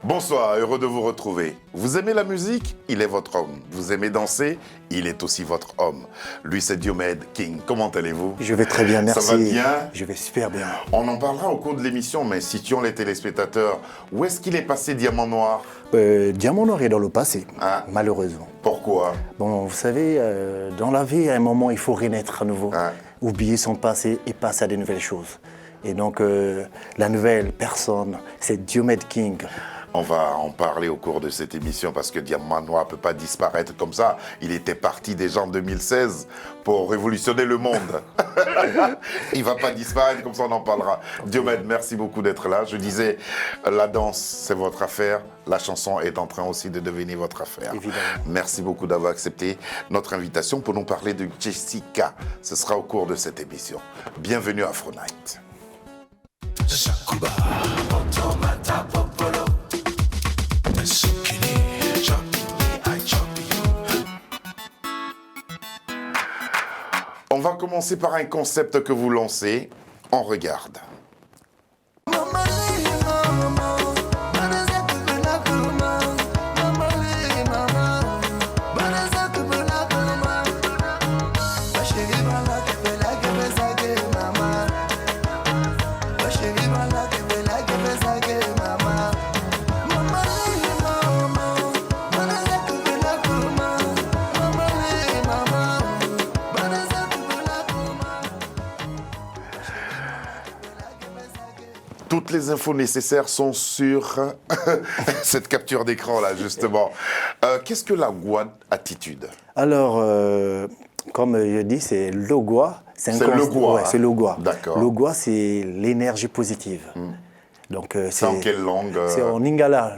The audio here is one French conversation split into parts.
Bonsoir, heureux de vous retrouver. Vous aimez la musique? Il est votre homme. Vous aimez danser? Il est aussi votre homme. Lui, c'est Diomède King. Comment allez-vous? Je vais très bien, merci. Ça va bien? Je vais super bien. On en parlera au cours de l'émission, mais situons les téléspectateurs. Où est-ce qu'il est passé Diamant Noir? Diamant Noir est dans le passé, Ah. malheureusement. Pourquoi? Bon, vous savez, dans la vie, à un moment, il faut renaître à nouveau. Ah. Oublier son passé et passer à de nouvelles choses. Et donc, la nouvelle personne, c'est Diomède King. On va en parler au cours de cette émission parce que Diamant Noir ne peut pas disparaître comme ça. Il était parti déjà en 2016 pour révolutionner le monde. Il ne va pas disparaître, comme ça on en parlera. Diomède, merci beaucoup d'être là. Je disais, la danse, c'est votre affaire. La chanson est en train aussi de devenir votre affaire. Évidemment. Merci beaucoup d'avoir accepté notre invitation pour nous parler de Jessica. Ce sera au cours de cette émission. Bienvenue à Afro Night. On va commencer par un concept que vous lancez. On regarde. Toutes les infos nécessaires sont sur cette capture d'écran là, justement. Qu'est-ce que la Gwa attitude? Alors, comme je dis, c'est Logwa. C'est le Gwa, Ouais, hein? c'est Logwa. D'accord. Logwa, c'est l'énergie positive. Donc, C'est en quelle langue? C'est en Lingala.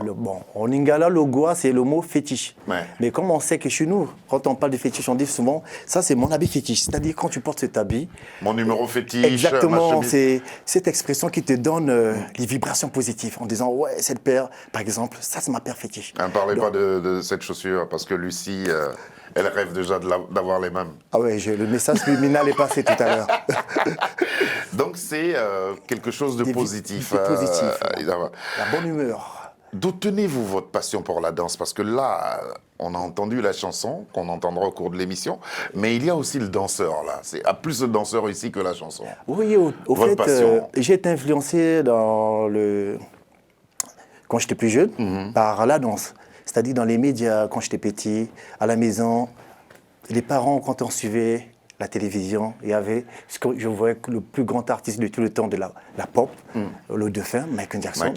En Lingala, Logwa, c'est le mot fétiche. Ouais. Mais comme on sait que chez nous, quand on parle de fétiche, on dit souvent, ça c'est mon habit fétiche. C'est-à-dire quand tu portes cet habit, Mon numéro fétiche, exactement, ma chemise. c'est cette expression qui te donne les vibrations positives en disant, ouais, cette paire, par exemple, ça c'est ma paire fétiche. Ne parlez pas de cette chaussure parce que Lucie, elle rêve déjà d'avoir les mêmes. Ah ouais, le message subliminal est passé tout à l'heure. Donc c'est quelque chose de positif. Positif. Évidemment. La bonne humeur. D'où tenez-vous votre passion pour la danse? Parce que là, on a entendu la chanson, qu'on entendra au cours de l'émission, mais il y a aussi le danseur, là. C'est plus de danseur ici que la chanson. Oui, au Votre fait, passion. j'ai été influencé quand j'étais plus jeune par la danse. C'est-à-dire dans les médias, quand j'étais petit, à la maison, les parents, quand on suivait la télévision, il y avait ce que je voyais que le plus grand artiste de tout le temps de la pop, le dauphin, Michael Jackson,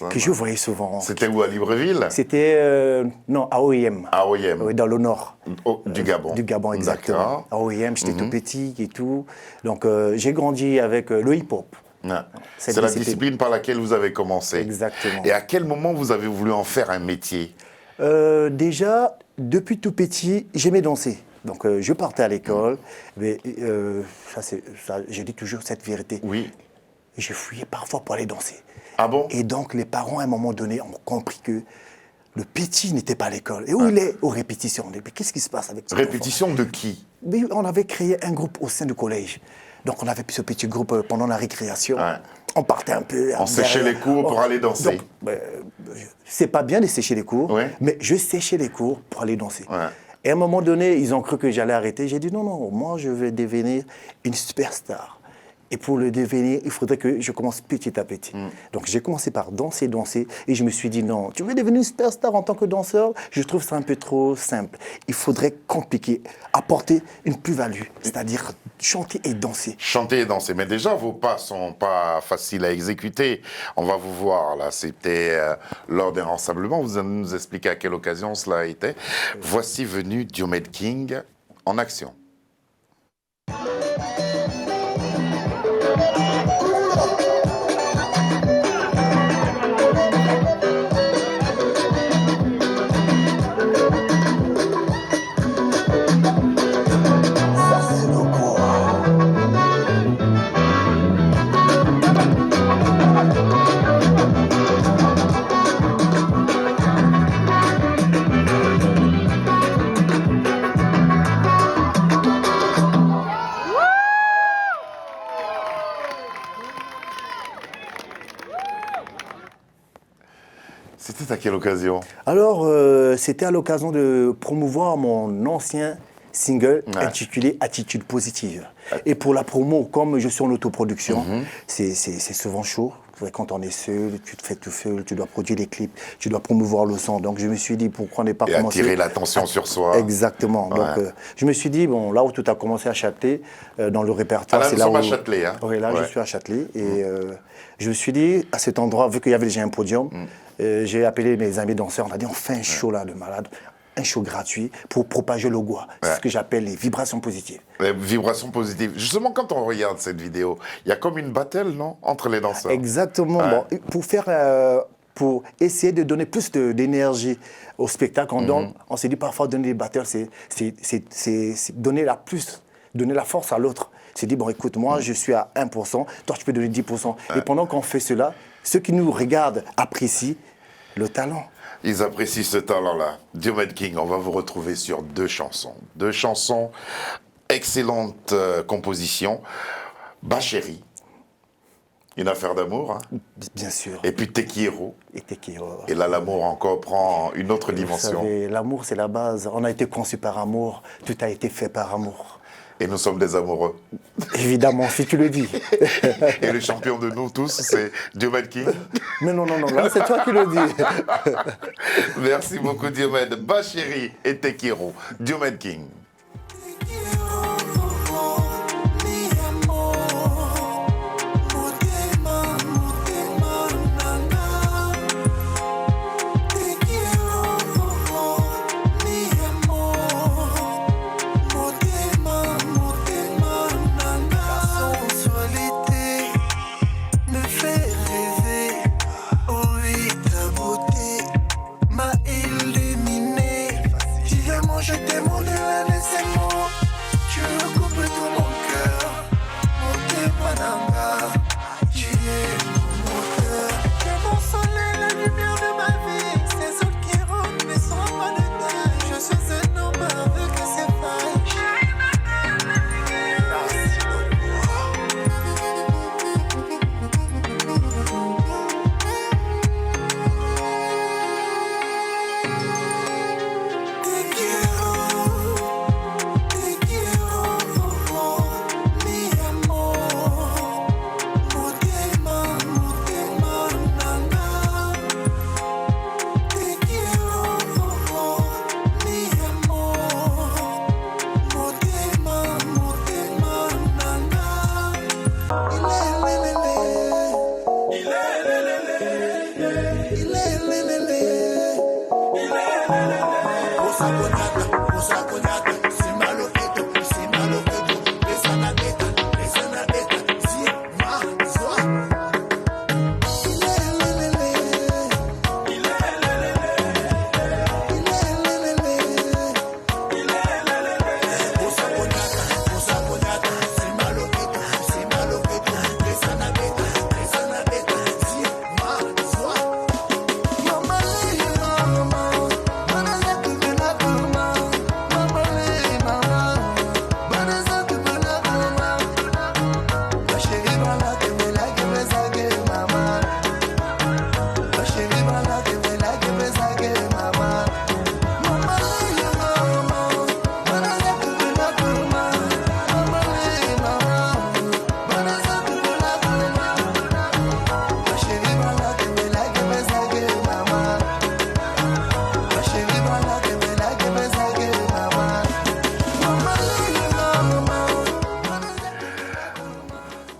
que je voyais souvent. C'était où, à Libreville? C'était, non, à OIM. À OIM. Oui, dans le nord. Du Gabon. Du Gabon, exactement. D'accord. À OIM, j'étais tout petit et tout. Donc, j'ai grandi avec le hip-hop. Ouais. C'est la C'était- discipline par laquelle vous avez commencé. Exactement. Et à quel moment vous avez voulu en faire un métier? Déjà, depuis tout petit, j'aimais danser. Donc, je partais à l'école, mais je dis toujours cette vérité. Oui. Je fuyais parfois pour aller danser. Ah bon? Et donc, les parents, à un moment donné, ont compris que le petit n'était pas à l'école. Et où il est? Aux répétitions. Mais qu'est-ce qui se passe avec cet enfant? Répétition de qui? Mais on avait créé un groupe au sein du collège. Donc, on avait ce petit groupe pendant la récréation. Ouais. On partait un peu. On séchait les cours pour aller danser. Donc, c'est pas bien de sécher les cours, Ouais. mais je séchais les cours pour aller danser. Ouais. Et à un moment donné, ils ont cru que j'allais arrêter. J'ai dit non, non, moi je vais devenir une superstar. Et pour le devenir, il faudrait que je commence petit à petit. Donc j'ai commencé par danser, danser, et je me suis dit non, tu veux devenir une superstar en tant que danseur? Je trouve ça un peu trop simple. Il faudrait compliquer, apporter une plus-value, c'est-à-dire chanter et danser. Chanter et danser. Mais déjà, vos pas sont pas faciles à exécuter. On va vous voir, là. C'était lors d'un rassemblement. Vous allez nous expliquer à quelle occasion cela a été. Voici venu Diomède King en action. quelle occasion? Alors, c'était à l'occasion de promouvoir mon ancien single intitulé Attitude positive. Et pour la promo, comme je suis en autoproduction, c'est souvent chaud. Quand on est seul, tu te fais tout seul, tu dois produire les clips, tu dois promouvoir le son. Donc je me suis dit, pourquoi ne pas commencer... Et attirer l'attention sur soi. Exactement. Donc je me suis dit, bon, là où tout a commencé à Châtelet, dans le répertoire... Ah là, nous sommes à Châtelet. Hein. Oui, là, je suis à Châtelet. Et je me suis dit, à cet endroit, vu qu'il y avait déjà un podium, j'ai appelé mes amis danseurs, on a dit, on fait un show là, de malade. Un show gratuit pour propager le goût. C'est ce que j'appelle les vibrations positives. Les vibrations positives. Justement, quand on regarde cette vidéo, il y a comme une battle, non, entre les danseurs. Exactement. Bon, pour essayer de donner plus d'énergie au spectacle, on s'est dit parfois donner des battles, c'est donner la force à l'autre. C'est dit, bon, écoute, moi, je suis à 1%, toi, tu peux donner 10%. Et pendant qu'on fait cela, ceux qui nous regardent apprécient le talent. Ils apprécient ce talent-là. Diomed King, on va vous retrouver sur 2 chansons. 2 chansons, excellente composition. Bachérie, une affaire d'amour. Hein. Bien sûr. Et puis Tekiro. Et Tekiro. Et là, l'amour encore prend une autre dimension. Vous savez, l'amour, c'est la base. On a été conçu par amour. Tout a été fait par amour. Et nous sommes des amoureux. Évidemment, si tu le dis. Et le champion de nous tous, c'est Diomed King. Mais non, là, c'est toi qui le dis. Merci beaucoup, Diomed. Bachérie et Tekiro. Diomed King.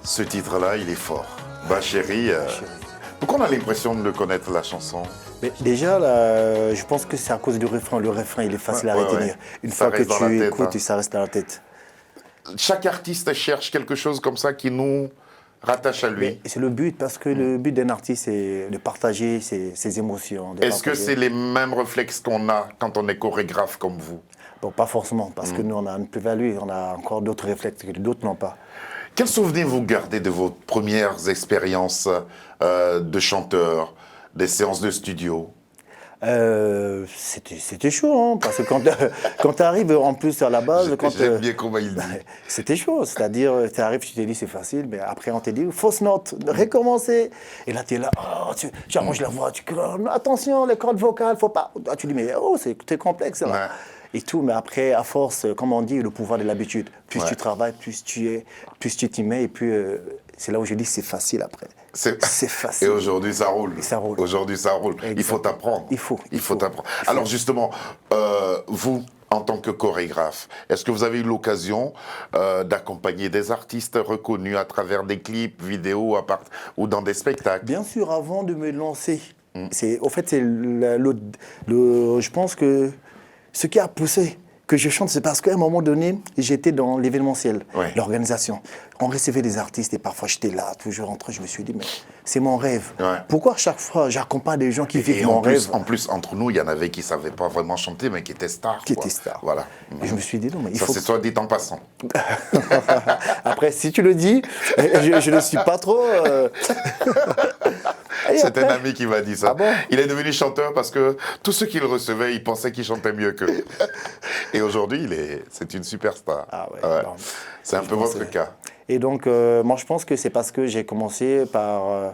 Ce titre-là, il est fort. Bachérie, pourquoi on a l'impression de connaître la chanson? Mais déjà, là, je pense que c'est à cause du refrain. Le refrain, il est facile à retenir. Une fois que tu écoutes, ça reste dans la tête. Chaque artiste cherche quelque chose comme ça qui nous rattache à lui. C'est le but, parce que le but d'un artiste, c'est de partager ses émotions. Est-ce que c'est les mêmes réflexes qu'on a quand on est chorégraphe comme vous? Bon, pas forcément, parce que nous, on a une plus-value, on a encore d'autres réflexes que d'autres n'ont pas. Quels souvenirs vous gardez de vos premières expériences de chanteur, des séances de studio? C'était chaud, hein, parce que quand tu arrives en plus à la base... J'aime bien comment il dit. C'était chaud, c'est-à-dire, tu arrives, tu te dis c'est facile, mais après on te dit fausse note, recommencer. Et là tu es là, oh, tu arranges la voix, attention, les cordes vocales, faut pas... Ah, tu dis mais oh, c'est complexe là. Ouais. Et tout, mais après, à force, comme on dit, le pouvoir de l'habitude. Plus Ouais. tu travailles, plus tu t'y mets, et puis c'est là où je dis c'est facile après. C'est facile. Et aujourd'hui, ça roule. Et ça roule. Aujourd'hui, ça roule. Il faut t'apprendre. Il faut t'apprendre. Alors justement, vous, en tant que chorégraphe, est-ce que vous avez eu l'occasion d'accompagner des artistes reconnus à travers des clips, vidéos ou dans des spectacles? Bien sûr, avant de me lancer, au fait, c'est je pense que ce qui a poussé que je chante, c'est parce qu'à un moment donné, j'étais dans l'événementiel, Ouais. l'organisation. On recevait des artistes et parfois j'étais là, toujours en train, je me suis dit, mais c'est mon rêve. Ouais. Pourquoi chaque fois j'accompagne des gens qui vivent Et mon rêve? en plus, entre nous, il y en avait qui ne savaient pas vraiment chanter, mais qui étaient stars. Qui quoi. étaient stars. Voilà. Et je me suis dit, non, mais il Ça, faut... c'est soit dit en passant. Après, si tu le dis, je ne suis pas trop... Et C'est après- un ami qui m'a dit ça. Ah bon? Il est devenu chanteur parce que tous ceux qui le recevaient, ils pensaient qu'il chantait mieux qu'eux. Et aujourd'hui, c'est une superstar. Ah ouais, Ouais. bon. C'est un peu pense votre que- cas. Et donc, moi, je pense que c'est parce que j'ai commencé par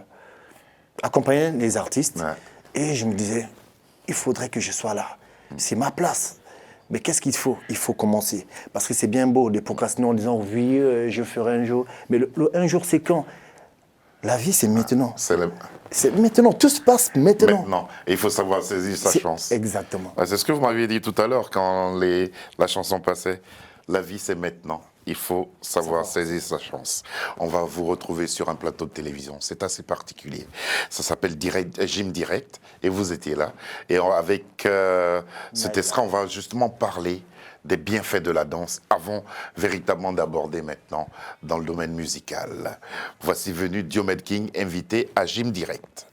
accompagner les artistes. Ouais. Et je me disais, il faudrait que je sois là. C'est ma place. Mais qu'est-ce qu'il faut? Il faut commencer. Parce que c'est bien beau de procrastiner en disant, oui, je ferai un jour. Mais le un jour, c'est quand? La vie, c'est maintenant. C'est maintenant. Tout se passe maintenant. Maintenant. Et il faut savoir saisir sa C'est- chance. Exactement. Ouais, c'est ce que vous m'aviez dit tout à l'heure quand la chanson passait. La vie, c'est maintenant. Il faut savoir saisir sa chance. On va vous retrouver sur un plateau de télévision. C'est assez particulier. Ça s'appelle Gym Direct. Et vous étiez là. Et avec cet extrait, on va justement parler des bienfaits de la danse avant véritablement d'aborder maintenant dans le domaine musical. Voici venu Diomède King, invité à Gym Direct.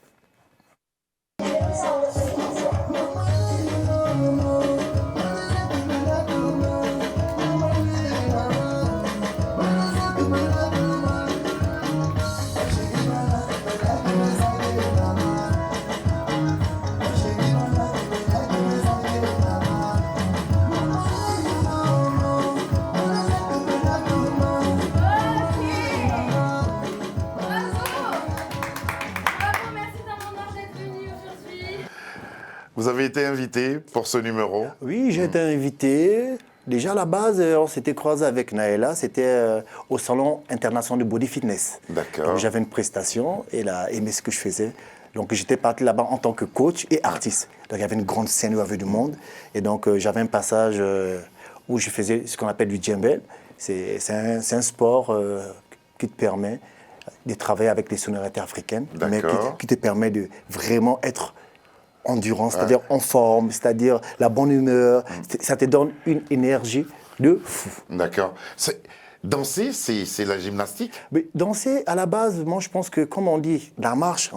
Vous avez été invité pour ce numéro. Oui, j'ai été invité. Déjà, à la base, on s'était croisé avec Naëla. C'était au Salon international de Body Fitness. D'accord. Donc, j'avais une prestation et elle a aimé ce que je faisais. Donc, j'étais parti là-bas en tant que coach et artiste. Donc, il y avait une grande scène où il y avait du monde. Et donc, j'avais un passage où je faisais ce qu'on appelle du djembel. C'est un sport qui te permet de travailler avec les sonorités africaines, mais D'accord. qui te permet de vraiment être endurant, c'est-à-dire en forme, c'est-à-dire la bonne humeur. Ça te donne une énergie de fou. D'accord. Danser, c'est la gymnastique? Mais danser, à la base, moi je pense que, comme on dit la marche,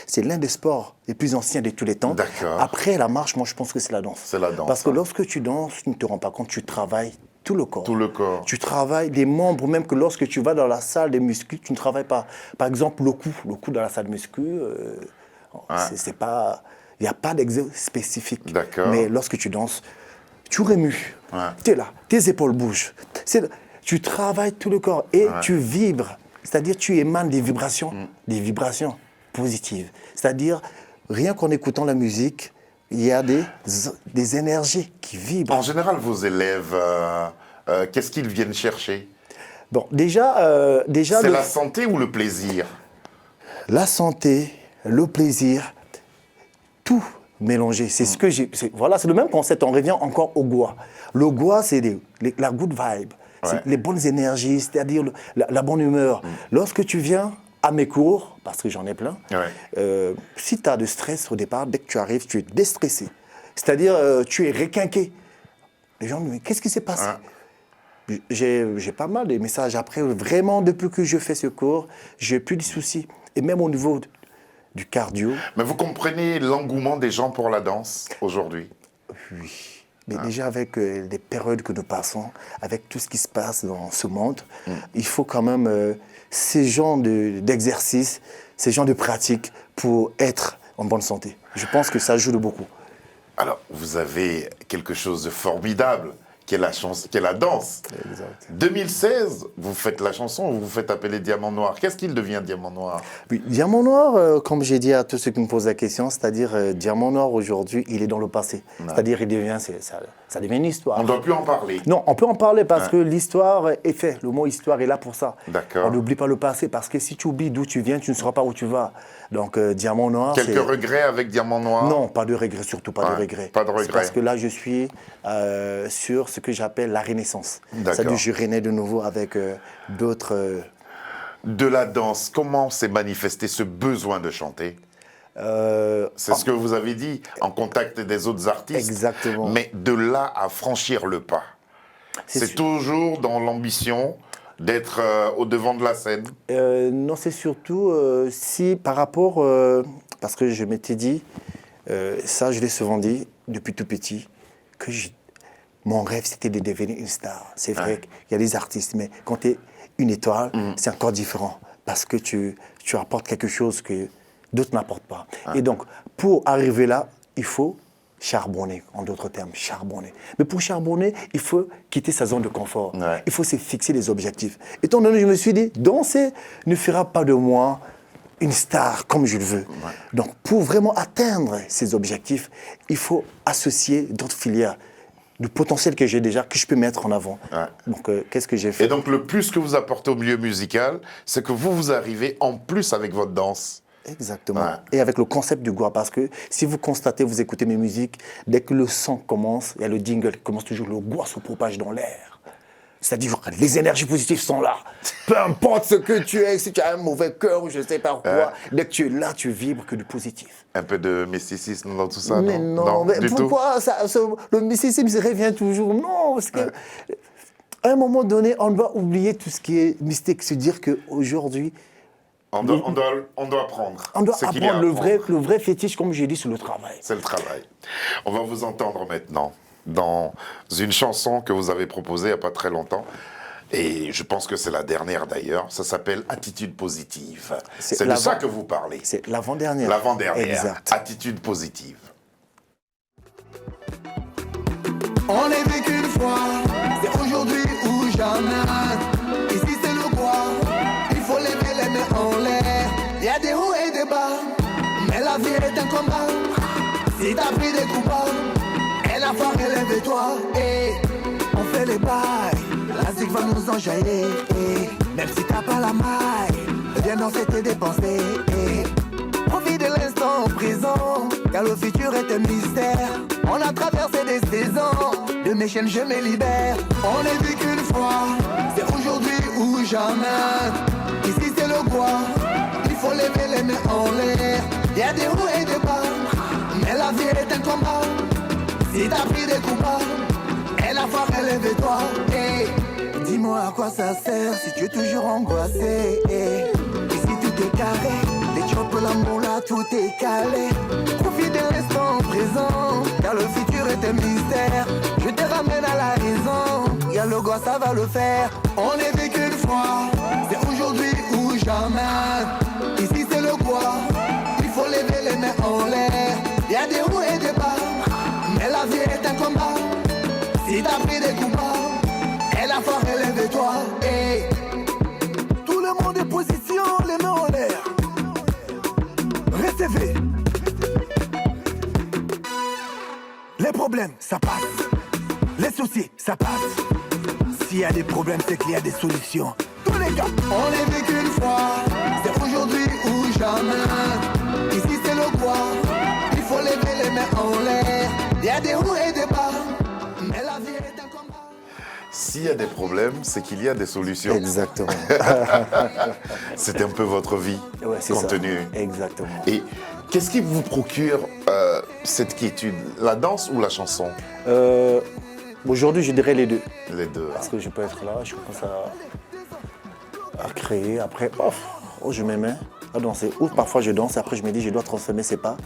c'est l'un des sports les plus anciens de tous les temps. D'accord. Après la marche, moi je pense que c'est la danse. C'est la danse, Parce que hein. lorsque tu danses, tu ne te rends pas compte, tu travailles tout le corps. Tout le corps. Tu travailles les membres, même que lorsque tu vas dans la salle des muscu, tu ne travailles pas. Par exemple, le cou dans la salle de muscu, c'est pas... Il n'y a pas d'exercice spécifique. D'accord. Mais lorsque tu danses, tu remues. Ouais. Tu es là, tes épaules bougent. Tu travailles tout le corps et tu vibres. C'est-à-dire tu émanes des vibrations positives. C'est-à-dire, rien qu'en écoutant la musique, il y a des énergies qui vibrent. En général, vos élèves, qu'est-ce qu'ils viennent chercher? Bon, déjà C'est la santé ou le plaisir? la santé, le plaisir, tout mélangé. C'est ce que j'ai. Voilà, c'est le même concept. On revient encore au Goa. Le Goa, c'est la good vibe, c'est les bonnes énergies, c'est-à-dire la bonne humeur. Lorsque tu viens à mes cours, parce que j'en ai plein, si tu as de stress au départ, dès que tu arrives, tu es déstressé. C'est-à-dire, tu es requinqué. Les gens me disent, mais qu'est-ce qui s'est passé? J'ai pas mal de messages après. Vraiment, depuis que je fais ce cours, j'ai plus de soucis. Et même au niveau du cardio. Mais vous comprenez l'engouement des gens pour la danse aujourd'hui? Oui. Mais déjà avec les périodes que nous passons, avec tout ce qui se passe dans ce monde, il faut quand même ces genres d'exercices, ces genres de pratiques pour être en bonne santé. Je pense que ça joue de beaucoup. Alors, vous avez quelque chose de formidable, qui est la danse. Exact. 2016, vous faites la chanson, vous vous faites appeler Diamant Noir. Qu'est-ce qu'il devient, Diamant Noir? Oui, Diamant Noir, comme j'ai dit à tous ceux qui me posent la question, c'est-à-dire Diamant Noir aujourd'hui, il est dans le passé. Ouais. C'est-à-dire ça devient une histoire. On ne doit plus en parler. Non, on peut en parler parce que l'histoire est faite. Le mot histoire est là pour ça. D'accord. On n'oublie pas le passé parce que si tu oublies d'où tu viens, tu ne sauras pas où tu vas. Donc Diamant Noir, Quelques regrets avec Diamant Noir? Non, pas de regrets, surtout pas de regrets. Pas de C'est regrets. parce que là, je suis sur ce que j'appelle la renaissance. D'accord. C'est-à-dire je renais de nouveau avec d'autres... De la danse, comment s'est manifesté ce besoin de chanter? C'est ce que vous avez dit, en contact des autres artistes. Exactement. Mais de là à franchir le pas, c'est toujours dans l'ambition d'être au devant de la scène? Non, c'est surtout si par rapport... parce que je m'étais dit, ça je l'ai souvent dit depuis tout petit, que mon rêve c'était de devenir une star. C'est vrai qu'il y a des artistes, mais quand tu es une étoile, c'est encore différent. Parce que tu apportes quelque chose que d'autres n'apportent pas. Et donc, pour arriver là, il faut charbonner, en d'autres termes, charbonner. Mais pour charbonner, il faut quitter sa zone de confort. Ouais. Il faut se fixer des objectifs. Étant donné que je me suis dit, danser ne fera pas de moi une star comme je le veux. Ouais. Donc, pour vraiment atteindre ces objectifs, il faut associer d'autres filières, du potentiel que j'ai déjà, que je peux mettre en avant. Ouais. Donc, qu'est-ce que j'ai fait? Et donc, le plus que vous apportez au milieu musical, c'est que vous arrivez en plus avec votre danse. Exactement. Ouais. Et avec le concept du gua, parce que si vous constatez, vous écoutez mes musiques, dès que le son commence, il y a le jingle qui commence toujours, le gua se propage dans l'air. C'est-à-dire que les énergies positives sont là. Peu importe ce que tu es, si tu as un mauvais cœur ou je ne sais pas quoi, dès que tu es là, tu vibres que du positif. Un peu de mysticisme dans tout ça, mais non, mais pourquoi le mysticisme revient toujours? Non, parce que à un moment donné, on doit oublier tout ce qui est mystique, se dire qu'aujourd'hui, on doit apprendre. On doit apprendre le vrai fétiche, comme j'ai dit, c'est le travail. C'est le travail. On va vous entendre maintenant dans une chanson que vous avez proposée il n'y a pas très longtemps. Et je pense que c'est la dernière d'ailleurs. Ça s'appelle Attitude positive. C'est de ça que vous parlez. C'est l'avant-dernière. L'avant-dernière. Exact. Attitude positive. On est vécu une fois, c'est aujourd'hui ou jamais. Ici c'est le quoi, il faut lever les mains en l'air. Il y a des hauts et des bas, mais la vie est un combat. Si t'as pris des coups bas, elle a pas relève-toi. Et on fait les bails, la zig va nous enjailler. Même si t'as pas la maille, viens danser tes dépensés. Profite de l'instant présent, car le futur est un mystère. On a traversé des saisons, de mes chaînes je me libère. On est vu qu'une fois, c'est aujourd'hui ou jamais. Ici c'est le quoi, il faut lever les mains en l'air. Il y a des hauts et des bas, mais la vie est un combat. Si t'as pris des coups bas, elle a pas relève-toi. Dis-moi à quoi ça sert si tu es toujours angoissé. Ici tout est carré, les chopes, l'amour là, tout est calé. Profite de l'instant présent, car le futur est un mystère. Je te ramène à la raison, y'a le gosse, ça va le faire. On est vécu une fois, c'est aujourd'hui ou jamais. Ici c'est le quoi, il faut lever les mains en l'air. Y'a des hauts et des bas, mais la vie est un combat. Si t'as pris des coups bas, elle a fort relève-toi. Tout le monde est position, les mains en l'air. Recevez. Les problèmes, ça passe. Les soucis, ça passe. S'il y a des problèmes, c'est qu'il y a des solutions. Tous les gars, on est vécu une fois. C'est aujourd'hui ou jamais. Ici c'est le quoi. Il faut lever les mains en l'air. Il y a des hauts et des bas, mais la vie est un combat. S'il y a des problèmes, c'est qu'il y a des solutions. Exactement. C'est un peu votre vie, contenue. Exactement. Et qu'est-ce qui vous procure cette quiétude? La danse ou la chanson? Aujourd'hui, je dirais les deux. Les deux. Parce que je peux être là, je commence à créer. Après, je me mets à danser. Ou parfois, je danse. Après, je me dis, je dois transformer ces pas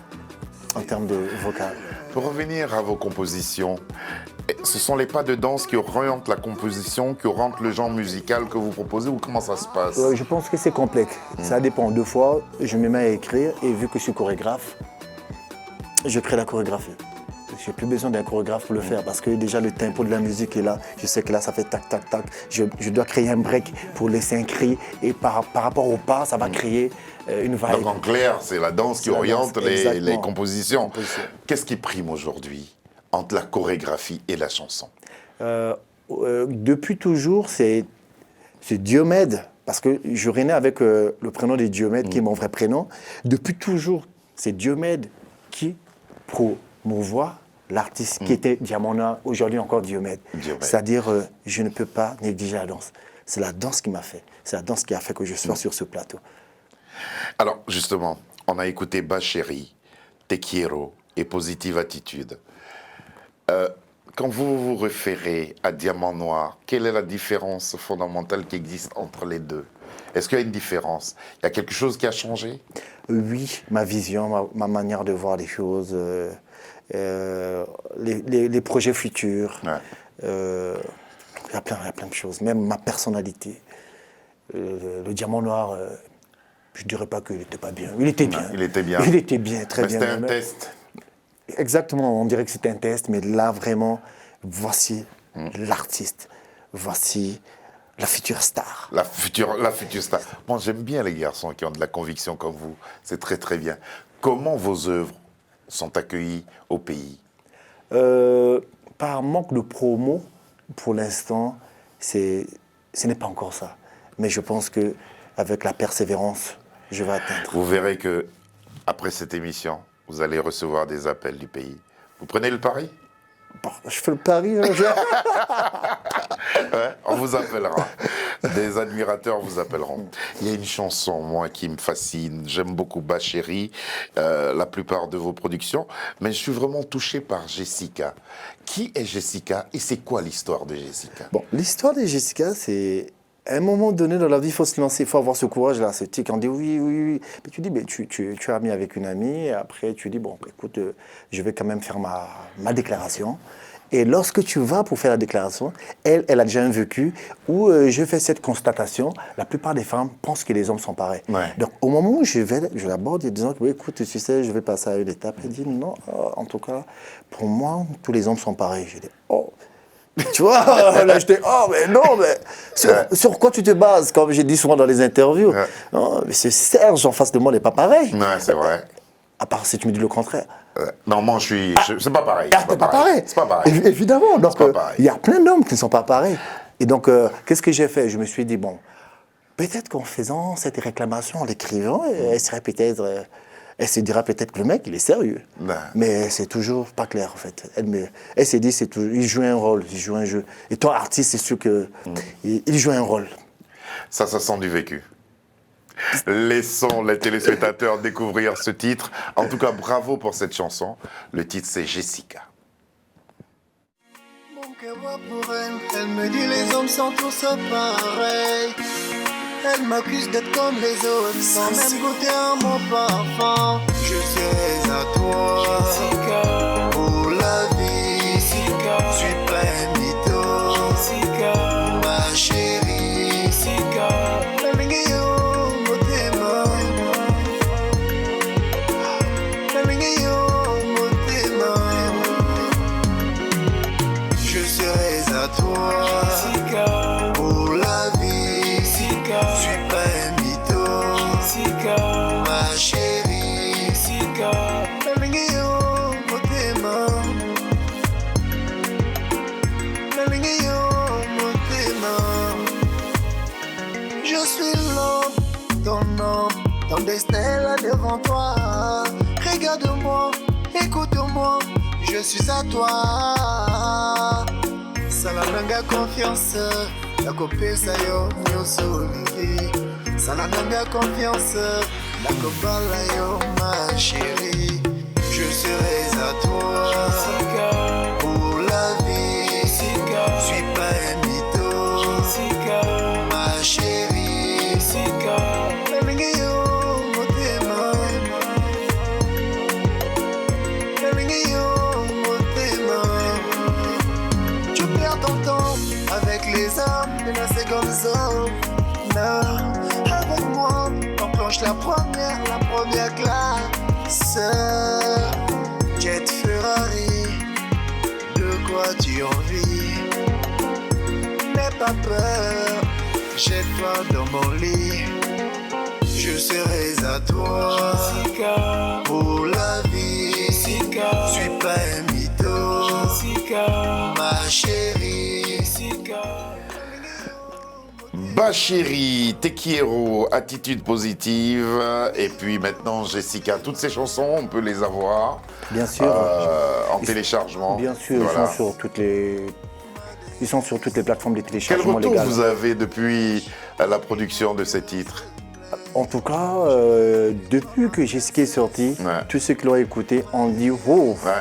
en termes de vocal. Pour revenir à vos compositions, ce sont les pas de danse qui orientent la composition, qui orientent le genre musical que vous proposez, ou comment ça se passe? Je pense que c'est complexe. Ça dépend. Deux fois, je me mets à écrire et vu que je suis chorégraphe, Je crée la chorégraphie. Je n'ai plus besoin d'un chorégraphe pour le faire parce que déjà le tempo de la musique est là. Je sais que là, ça fait tac, tac, tac. Je dois créer un break pour laisser un cri. Et par rapport au pas, ça va créer une vibe. Donc en clair, c'est la danse qui oriente les compositions. Composition. Qu'est-ce qui prime aujourd'hui entre la chorégraphie et la chanson? Depuis toujours, c'est Diomède. Parce que je renais avec le prénom de Diomède, qui est mon vrai prénom. Depuis toujours, c'est Diomède qui promouvoit l'artiste qui était Diamant Noir, aujourd'hui encore Diomède. C'est-à-dire, je ne peux pas négliger la danse. C'est la danse qui m'a fait. C'est la danse qui a fait que je sois sur ce plateau. Alors, justement, on a écouté Bachéri, Te Quiero et Positive Attitude. Quand vous vous référez à Diamant Noir, quelle est la différence fondamentale qui existe entre les deux? Est-ce qu'il y a une différence? Il y a quelque chose qui a changé? Oui, ma vision, ma manière de voir les choses, les projets futurs. Ouais. Il y a plein de choses, même ma personnalité. Le Diamant Noir, je ne dirais pas qu'il n'était pas bien. Il était bien. Il était bien. Il était bien, très bien. C'était un test. Exactement, on dirait que c'était un test, mais là, vraiment, voici l'artiste. Voici la future star. La future star. Bon, j'aime bien les garçons qui ont de la conviction comme vous. C'est très, très bien. Comment vos œuvres sont accueillies au pays? Par manque de promo, pour l'instant, ce n'est pas encore ça. Mais je pense qu'avec la persévérance, je vais atteindre. Vous verrez qu'après cette émission, vous allez recevoir des appels du pays. Vous prenez le pari? Je fais le pari. Ouais, on vous appellera. Des admirateurs vous appelleront. Il y a une chanson, moi, qui me fascine. J'aime beaucoup Bachéri, la plupart de vos productions. Mais je suis vraiment touché par Jessica. Qui est Jessica et c'est quoi l'histoire de Jessica? Bon, l'histoire de Jessica, c'est... À un moment donné dans la vie, il faut se lancer, il faut avoir ce courage-là, ce tic. On dit oui. Mais tu dis, mais tu es ami avec une amie, et après tu dis, bon, écoute, je vais quand même faire ma déclaration. Et lorsque tu vas pour faire la déclaration, elle a déjà un vécu où je fais cette constatation, la plupart des femmes pensent que les hommes sont pareils. Ouais. Donc au moment où je l'aborde, en disant, oui, écoute, tu sais, je vais passer à une étape, elle dit, non, en tout cas, pour moi, tous les hommes sont pareils. Je dis, oh. Tu vois, là j'étais, oh mais non, mais sur quoi tu te bases, comme j'ai dit souvent dans les interviews? Ouais. Non, mais c'est Serge en face de moi, il n'est pas pareil. Ouais, c'est vrai. À part si tu me dis le contraire. Non, moi c'est pas pareil. C'est pas pareil. C'est pas pareil. Évidemment, donc il y a plein d'hommes qui ne sont pas pareils. Et donc, qu'est-ce que j'ai fait? Je me suis dit, bon, peut-être qu'en faisant cette réclamation, en l'écrivant, elle serait peut-être... Elle se dira peut-être que le mec, il est sérieux. Non. Mais c'est toujours pas clair, en fait. Elle s'est dit, il joue un rôle, il joue un jeu. Et toi, artiste, c'est sûr qu'il joue un rôle. Ça sent du vécu. Laissons les téléspectateurs découvrir ce titre. En tout cas, bravo pour cette chanson. Le titre, c'est Jessica. Mon cœur va pour elle. Elle me dit les hommes sont tous pareils. Elle m'accuse d'être comme les autres, sans même goûter à mon parfum. Je serai à toi, Jessica, pour la vie. Jessica, je suis pas un mytho, Jessica, ma chérie, Jessica. Je serai à toi, Jessica, pour la vie. Jessica, je suis pas un mytho, Jessica, ma chérie, Jessica. Je suis l'homme, ton homme, ton destin est là devant toi. Regarde-moi, écoute-moi, je suis à toi. Salananga confiance, la copesa yo nyoso livi. Salananga confiance, la copala yo ma chérie. Je serai à toi, Jessica, pour la vie. Jessica, je suis pas un mytho, Jessica, ma chérie, Jessica. Tu perds ton temps avec les hommes de la seconde zone. Non, avec moi, on planche la première classe. Paris, de quoi tu envies. N'aie pas peur, jette-toi dans mon lit. Je serai à toi, Jessica, pour la vie. Jessica, je suis pas un mytho, Jessica, ma chérie, Jessica. Bachiri, Tequiero, Attitude Positive, et puis maintenant Jessica. Toutes ces chansons, on peut les avoir. Bien sûr. En téléchargement. Bien sûr, Voilà. ils sont sur toutes les plateformes de Quel téléchargement retour légal. vous avez depuis la production de ces titres? En tout cas, depuis que Jessica est sorti, Ouais. tous ceux qui l'ont écouté ont dit wow, Ouais.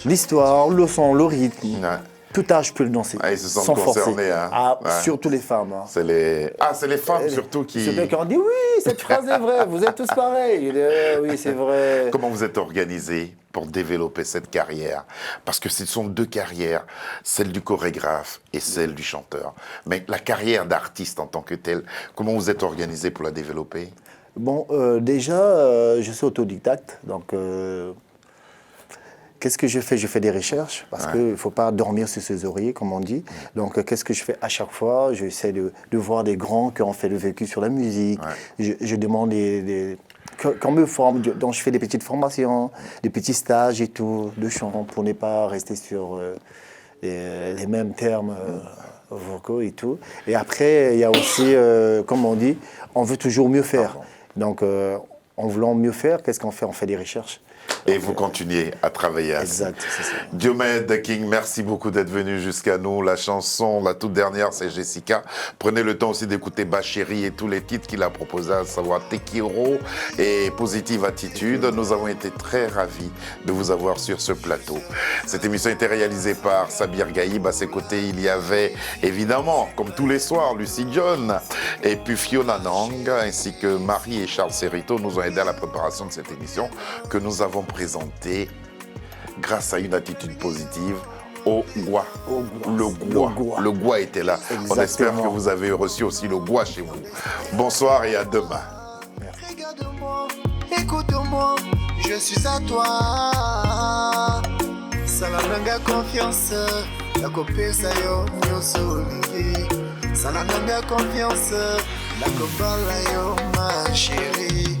l'histoire, le son, le rythme, Ouais. tout âge peut le danser. Ah, ils se sentent sans forcer. concernés, hein. Ah, Ouais. surtout les femmes. Hein. C'est les femmes surtout qui... Surtout qui ont dit oui, cette phrase est vraie, vous êtes tous pareils. Il dit, oui, c'est vrai. Comment vous êtes organisé pour développer cette carrière? Parce que ce sont deux carrières, celle du chorégraphe et celle du chanteur. Mais la carrière d'artiste en tant que telle, comment vous êtes organisé pour la développer? Bon, déjà, je suis autodidacte, donc qu'est-ce que je fais? Je fais des recherches, parce qu'il ne faut pas dormir sur ses oreillers, comme on dit. Donc, qu'est-ce que je fais à chaque fois? J'essaie de voir des grands qui ont fait le vécu sur la musique. Je demande qu'on me forme, donc je fais des petites formations, des petits stages et tout, de chant, pour ne pas rester sur les mêmes termes vocaux et tout. Et après, il y a aussi, comme on dit, on veut toujours mieux faire. Donc, en voulant mieux faire, qu'est-ce qu'on fait? On fait des recherches. Et vous continuez à travailler à ça. Exact, c'est ça. Diomède King, merci beaucoup d'être venu jusqu'à nous. La chanson, la toute dernière, c'est Jessica. Prenez le temps aussi d'écouter Bachiri et tous les titres qu'il a proposés, à savoir Tequiero et Positive Attitude. Nous avons été très ravis de vous avoir sur ce plateau. Cette émission a été réalisée par Sabir Gaïb. À ses côtés, il y avait évidemment, comme tous les soirs, Lucie John et puis Fiona Nang, ainsi que Marie et Charles Serrito nous ont aidés à la préparation de cette émission que nous avons présentée grâce à une attitude positive au Gwa. Le Gwa était là. Exactement. On espère que vous avez reçu aussi le Gwa chez vous. Bonsoir et à demain. Regarde-moi, écoute-moi, je suis à toi. Salananga confiance, la copie ça yo, nyoso lingi. Salananga confiance, la copala yo, ma chérie.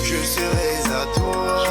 Je serai à toi.